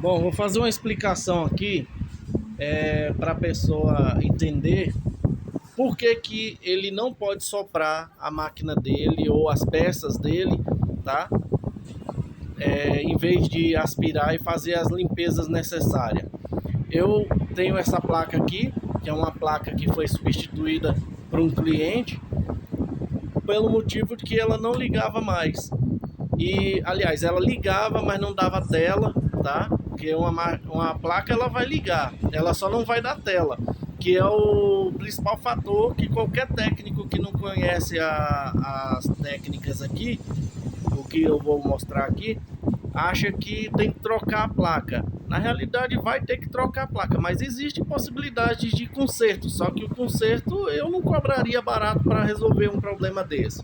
Bom, vou fazer uma explicação aqui para a pessoa entender por que que ele não pode soprar a máquina dele ou as peças dele, tá? Em vez de aspirar e fazer as limpezas necessárias. Eu tenho essa placa aqui, que é uma placa que foi substituída por um cliente, pelo motivo de que ela não ligava mais. E, aliás, ela ligava, mas não dava tela, tá? Porque uma placa ela vai ligar, ela só não vai dar tela, que é o principal fator que qualquer técnico que não conhece as técnicas aqui, o que eu vou mostrar aqui, acha que tem que trocar a placa. Na realidade vai ter que trocar a placa, mas existe possibilidade de conserto, só que o conserto eu não cobraria barato para resolver um problema desse.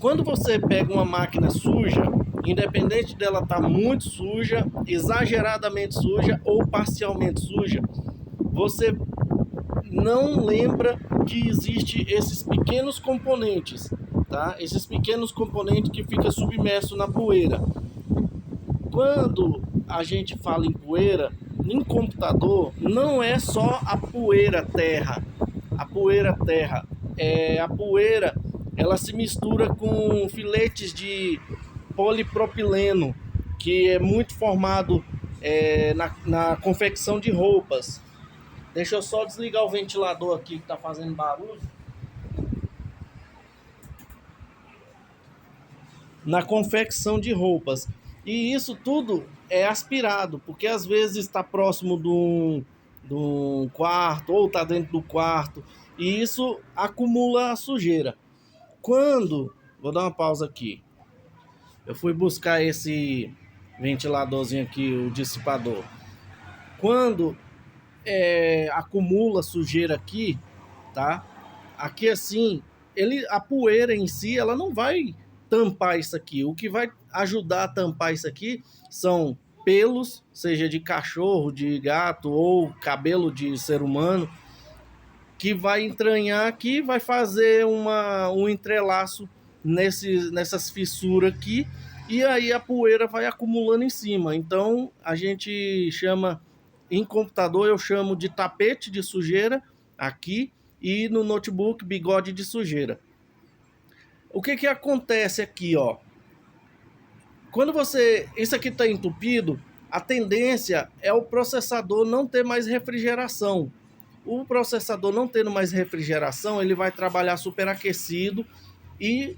Quando você pega uma máquina suja, independente dela estar muito suja, exageradamente suja ou parcialmente suja, você não lembra que existe esses pequenos componentes, tá? Esses pequenos componentes que ficam submersos na poeira. Quando a gente fala em poeira, em computador, não é só a poeira terra. A poeira terra é a poeira, ela se mistura com filetes de polipropileno, que é muito formado na confecção de roupas. Deixa eu só desligar o ventilador aqui que está fazendo barulho. Na confecção de roupas. E isso tudo é aspirado, porque às vezes está próximo de um quarto ou está dentro do quarto, e isso acumula a sujeira. Vou dar uma pausa aqui. Eu fui buscar esse ventiladorzinho aqui, o dissipador. Quando acumula sujeira aqui, tá? Aqui assim, a poeira em si, ela não vai tampar isso aqui. O que vai ajudar a tampar isso aqui são pelos, seja de cachorro, de gato ou cabelo de ser humano, que vai entranhar aqui, vai fazer um entrelaço nessas fissuras aqui, e aí a poeira vai acumulando em cima. Então a gente chama, em computador eu chamo de tapete de sujeira aqui, e no notebook bigode de sujeira. O que que acontece aqui, ó? Quando isso aqui está entupido, a tendência é o processador não ter mais refrigeração. O processador não tendo mais refrigeração, ele vai trabalhar superaquecido e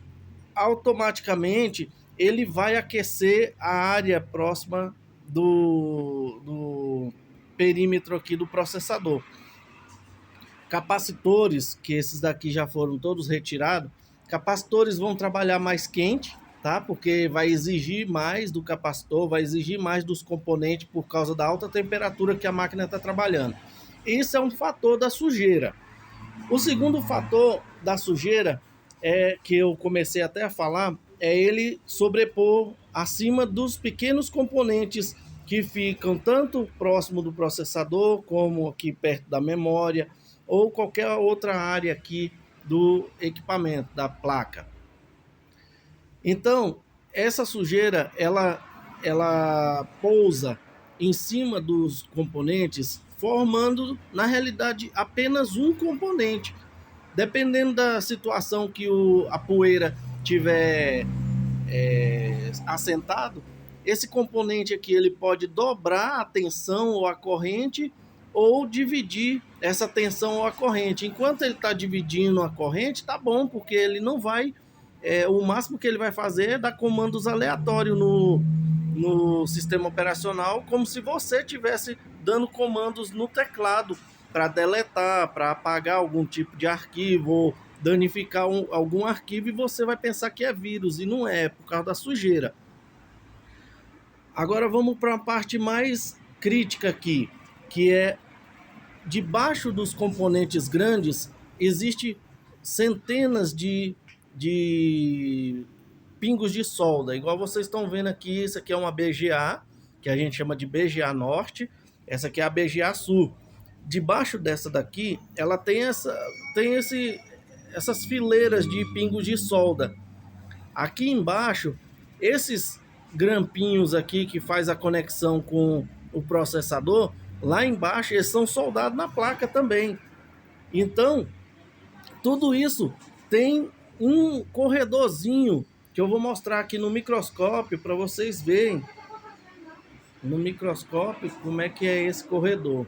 automaticamente ele vai aquecer a área próxima do perímetro aqui do processador. Capacitores, que esses daqui já foram todos retirados, capacitores vão trabalhar mais quente, tá? Porque vai exigir mais do capacitor, vai exigir mais dos componentes por causa da alta temperatura que a máquina está trabalhando. Isso é um fator da sujeira. O segundo fator da sujeira, que eu comecei até a falar, é ele sobrepor acima dos pequenos componentes que ficam tanto próximo do processador, como aqui perto da memória, ou qualquer outra área aqui do equipamento, da placa. Então, essa sujeira, ela pousa em cima dos componentes, formando, na realidade, apenas um componente. Dependendo da situação que a poeira tiver assentado, esse componente aqui ele pode dobrar a tensão ou a corrente, ou dividir essa tensão ou a corrente. Enquanto ele está dividindo a corrente, tá bom, porque ele não vai... o máximo que ele vai fazer é dar comandos aleatórios no sistema operacional, como se você estivesse dando comandos no teclado para deletar, para apagar algum tipo de arquivo, ou danificar algum arquivo, e você vai pensar que é vírus, e não é, por causa da sujeira. Agora vamos para a parte mais crítica aqui, que é debaixo dos componentes grandes, existe centenas de pingos de solda, igual vocês estão vendo aqui. Isso aqui é uma BGA, que a gente chama de BGA Norte, essa aqui é a BGA Sul. Debaixo dessa daqui, ela tem essas fileiras de pingos de solda. Aqui embaixo, esses grampinhos aqui que faz a conexão com o processador, lá embaixo eles são soldados na placa também. Então, tudo isso tem um corredorzinho que eu vou mostrar aqui no microscópio para vocês verem no microscópio como é que é esse corredor.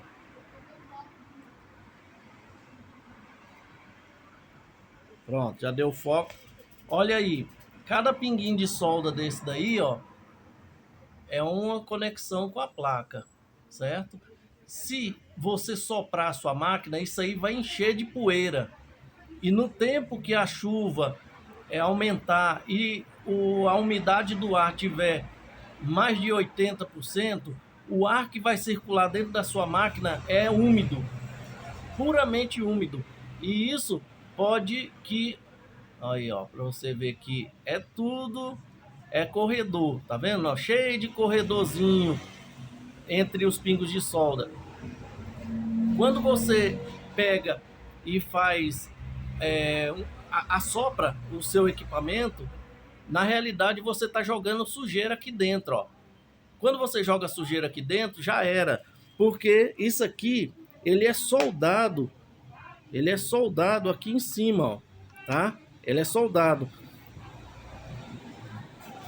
Pronto, já deu foco. Olha aí, cada pinguinho de solda desse daí, ó, é uma conexão com a placa, certo? Se você soprar a sua máquina, isso aí vai encher de poeira. E no tempo que a chuva aumentar e a umidade do ar tiver mais de 80%, o ar que vai circular dentro da sua máquina é úmido, puramente úmido. E isso pode que... Aí, ó, para você ver que é tudo corredor, tá vendo? Ó, cheio de corredorzinho entre os pingos de solda. Quando você pega e faz assopra o seu equipamento, na realidade você está jogando sujeira aqui dentro, ó. Quando você joga sujeira aqui dentro, já era, porque isso aqui ele é soldado aqui em cima, ó, tá? Ele é soldado.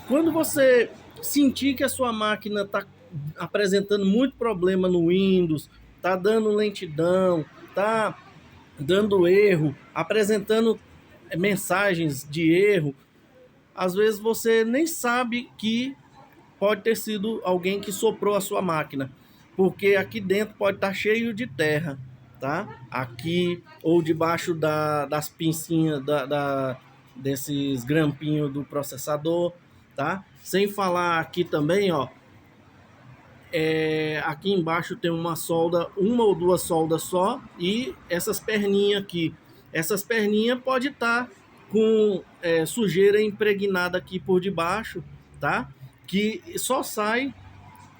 Quando você sentir que a sua máquina está apresentando muito problema no Windows, tá dando lentidão, tá dando erro, apresentando mensagens de erro, às vezes você nem sabe que pode ter sido alguém que soprou a sua máquina, porque aqui dentro pode estar cheio de terra, tá? Aqui ou debaixo das pincinhas desses grampinhos do processador, tá? Sem falar aqui também, ó, aqui embaixo tem uma solda, uma ou duas soldas só, e essas perninhas aqui, essas perninhas pode estar com sujeira impregnada aqui por debaixo, tá? Que só sai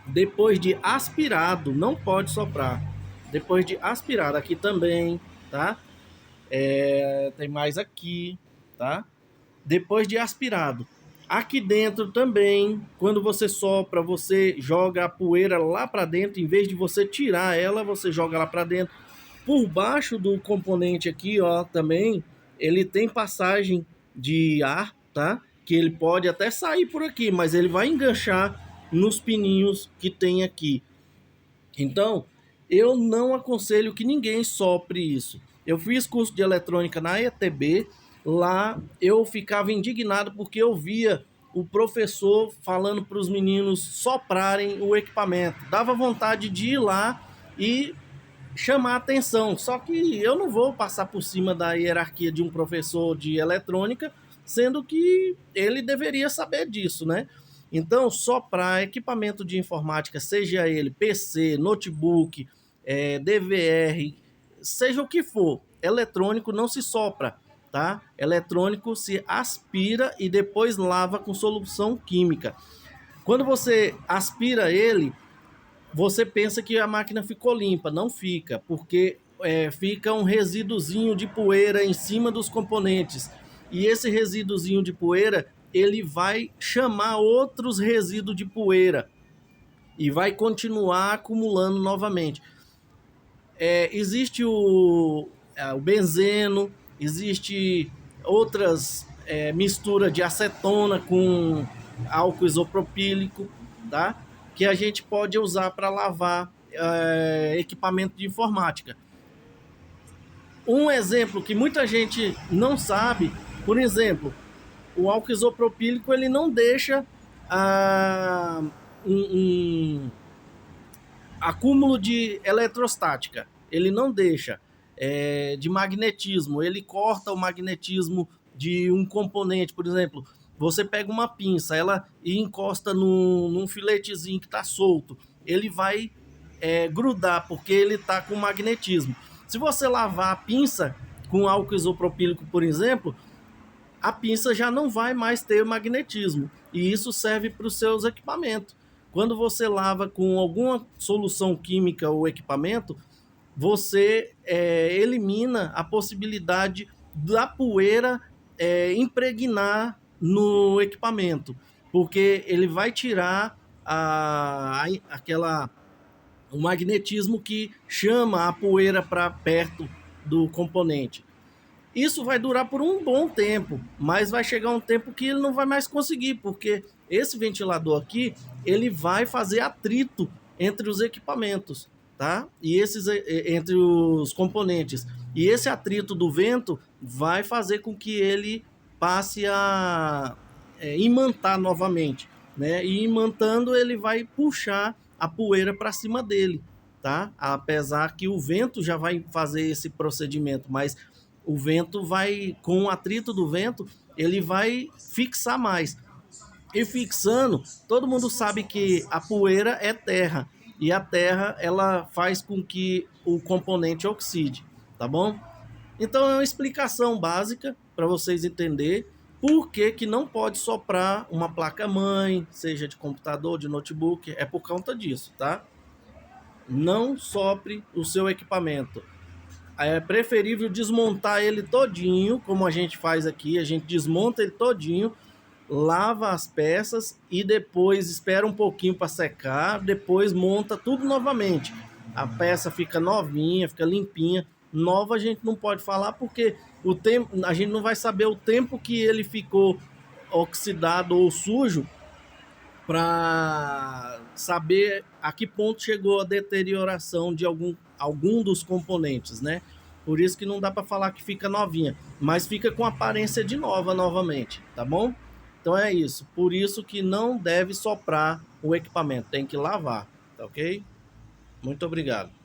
depois de aspirado, não pode soprar. Depois de aspirado, aqui também, tá? Tem mais aqui, tá? Depois de aspirado. Aqui dentro também, quando você sopra, você joga a poeira lá para dentro, em vez de você tirar ela, você joga lá para dentro. Por baixo do componente aqui, ó, também, ele tem passagem de ar, tá? Que ele pode até sair por aqui, mas ele vai enganchar nos pininhos que tem aqui. Então, eu não aconselho que ninguém sopre isso. Eu fiz curso de eletrônica na ETB, lá eu ficava indignado porque eu via o professor falando para os meninos soprarem o equipamento. Dava vontade de ir lá e chamar atenção, só que eu não vou passar por cima da hierarquia de um professor de eletrônica, sendo que ele deveria saber disso, né? Então, soprar equipamento de informática, seja ele PC, notebook, DVR, seja o que for, eletrônico não se sopra, tá? Eletrônico se aspira e depois lava com solução química. Quando você aspira ele, você pensa que a máquina ficou limpa, não fica, porque fica um resíduozinho de poeira em cima dos componentes. E esse resíduozinho de poeira, ele vai chamar outros resíduos de poeira e vai continuar acumulando novamente. Existe o benzeno, existe outras misturas de acetona com álcool isopropílico, tá? Que a gente pode usar para lavar equipamento de informática. Um exemplo que muita gente não sabe, por exemplo, o álcool isopropílico ele não deixa um acúmulo de eletrostática, ele não deixa de magnetismo, ele corta o magnetismo de um componente, por exemplo, você pega uma pinça, ela e encosta num filetezinho que está solto, ele vai grudar, porque ele está com magnetismo. Se você lavar a pinça com álcool isopropílico, por exemplo, a pinça já não vai mais ter magnetismo. E isso serve para os seus equipamentos. Quando você lava com alguma solução química o equipamento, você elimina a possibilidade da poeira impregnar no equipamento. porque ele vai tirar o magnetismo que chama a poeira para perto do componente. Isso vai durar por um bom tempo, mas vai chegar um tempo que ele não vai mais conseguir, porque esse ventilador aqui, ele vai fazer atrito entre os equipamentos, tá? E entre os componentes. E esse atrito do vento vai fazer com que ele passe a imantar novamente, né? E imantando, ele vai puxar a poeira para cima dele, tá? Apesar que o vento já vai fazer esse procedimento, mas o vento vai, com o atrito do vento, ele vai fixar mais. E fixando, todo mundo sabe que a poeira é terra, e a terra ela faz com que o componente oxide, tá bom? Então é uma explicação básica para vocês entenderem por que, que não pode soprar uma placa-mãe, seja de computador, de notebook, é por conta disso, tá? Não sopre o seu equipamento. É preferível desmontar ele todinho, como a gente faz aqui, a gente desmonta ele todinho, lava as peças e depois espera um pouquinho para secar, depois monta tudo novamente. A peça fica novinha, fica limpinha. Nova a gente não pode falar porque o tempo, a gente não vai saber o tempo que ele ficou oxidado ou sujo para saber a que ponto chegou a deterioração de algum dos componentes, né? Por isso que não dá para falar que fica novinha, mas fica com aparência de nova novamente, tá bom? Então é isso. Por isso que não deve soprar o equipamento, tem que lavar, tá ok? Muito obrigado.